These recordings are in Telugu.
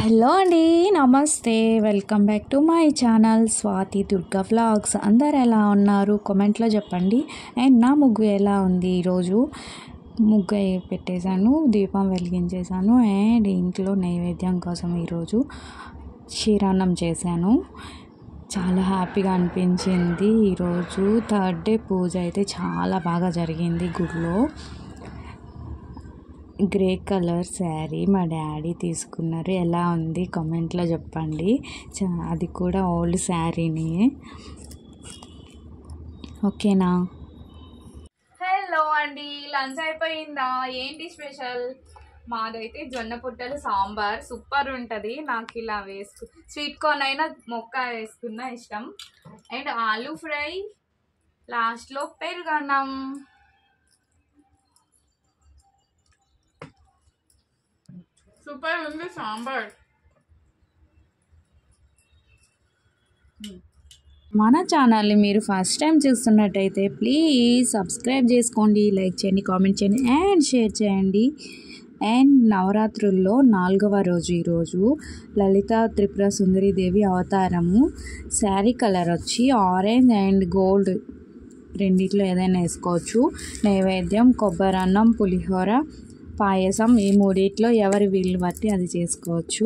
హలో అండి, నమస్తే. Welcome back to my channel Swathi Durga vlogs. అందరు ఎలా ఉన్నారు కామెంట్లో చెప్పండి. అండ్ నా ముగ్గు ఎలా ఉంది? ఈరోజు ముగ్గు పెట్టేశాను, దీపం వెలిగించేశాను. అండ్ ఇంట్లో నైవేద్యం కోసం ఈరోజు క్షీరాన్నం చేశాను. చాలా హ్యాపీగా అనిపించింది. ఈరోజు థర్డ్ డే పూజ అయితే చాలా బాగా జరిగింది గుడిలో. గ్రే కలర్ శారీ మా డాడీ తీసుకున్నారు. ఎలా ఉంది కామెంట్లో చెప్పండి. అది కూడా ఓల్డ్ శారీని. ఓకేనా? హలో అండి, లంచ్ అయిపోయిందా? ఏంటి స్పెషల్? మాదైతే జొన్న పుట్టలు సాంబార్ సూపర్ ఉంటుంది. నాకు ఇలా స్వీట్ కార్న్ అయినా మొక్క వేసుకున్న ఇష్టం. అండ్ ఆలూ ఫ్రై, లాస్ట్లో పెరుగన్నం. సూపర్ ఉంది సాంబార్. మన ఛానల్ని మీరు ఫస్ట్ టైం చూస్తున్నట్టయితే ప్లీజ్ సబ్స్క్రైబ్ చేసుకోండి, లైక్ చేయండి, కామెంట్ చేయండి అండ్ షేర్ చేయండి. అండ్ నవరాత్రుల్లో 4వ రోజు ఈరోజు లలిత త్రిపుర సుందరీదేవి అవతారము. శారీ కలర్ వచ్చి ఆరెంజ్ అండ్ గోల్డ్ రెండిట్లో ఏదైనా వేసుకోవచ్చు. నైవేద్యం కొబ్బరన్నం, పులిహోర, పాయసం, ఈ మూడిట్లో ఎవరి వీళ్ళు బట్టి అది చేసుకోవచ్చు.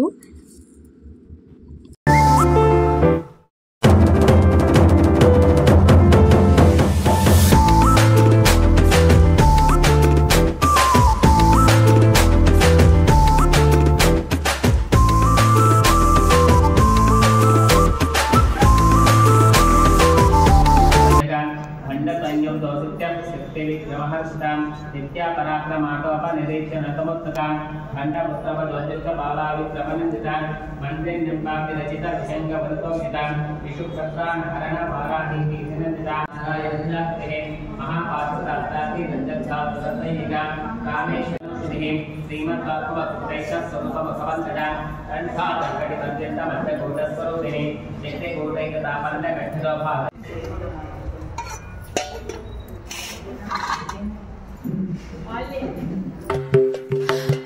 నిత్యా పరాక్రమాటోపనిరీక్ష నతముక్తకాన్ ఖండపుత్రవద్వజ్జిత బాలావిక్రమనందితాన్ మంత్రిన్యంపాపి రచిత విషంగవృతోహితాన్ విషుప్రత్వాన్ హరణ వారాహీతి వినందితాన్ నారాయణ్యే మహాపాత్రతాత్రాతి రంజత్సాత్రైనికాన్ కామేశ్వరశ్రీం శ్రీమద్భాగవతైషస్వముఖముఖవంతడాన్ కంఠాదంగడి పర్యంత మధ్యకూటస్వరూపిణి నిత్యకూటైకతాపన్న కఠిరోభావ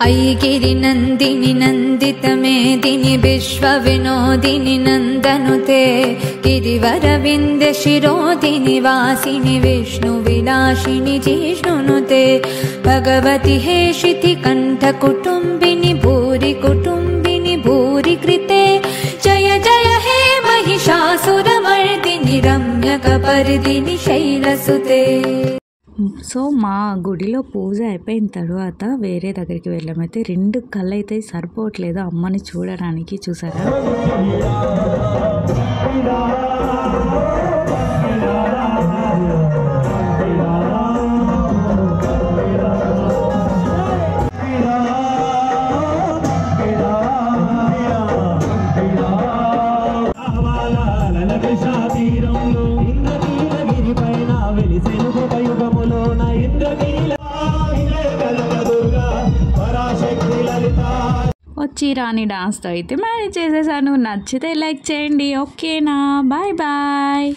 ऐगिरि नंदिनि नंदित मेदिनि विश्व विनोदिनि नंदनुते गिरिवर विंध्य शिरोदिनि वासिनि विष्णु विलासिनि जिष्णुनुते भगवति हेशिति कंठ कुटुंबिनि भूरि कुटुंबिनि भूरि कृते जय जय हे महिषासुरमर्दिनि रम्यकपर्दिनि शैलसुते. సో మా గుడిలో పూజ అయిపోయిన తర్వాత వేరే దగ్గరికి వెళ్ళామైతే 2 కళ్ళు అయితే సరిపోవట్లేదు అమ్మని చూడడానికి. చూసారా? వచ్చి రాని డాన్స్తో అయితే మేనేజ్ చేసేసాను. నచ్చితే లైక్ చేయండి. ఓకేనా? Bye bye.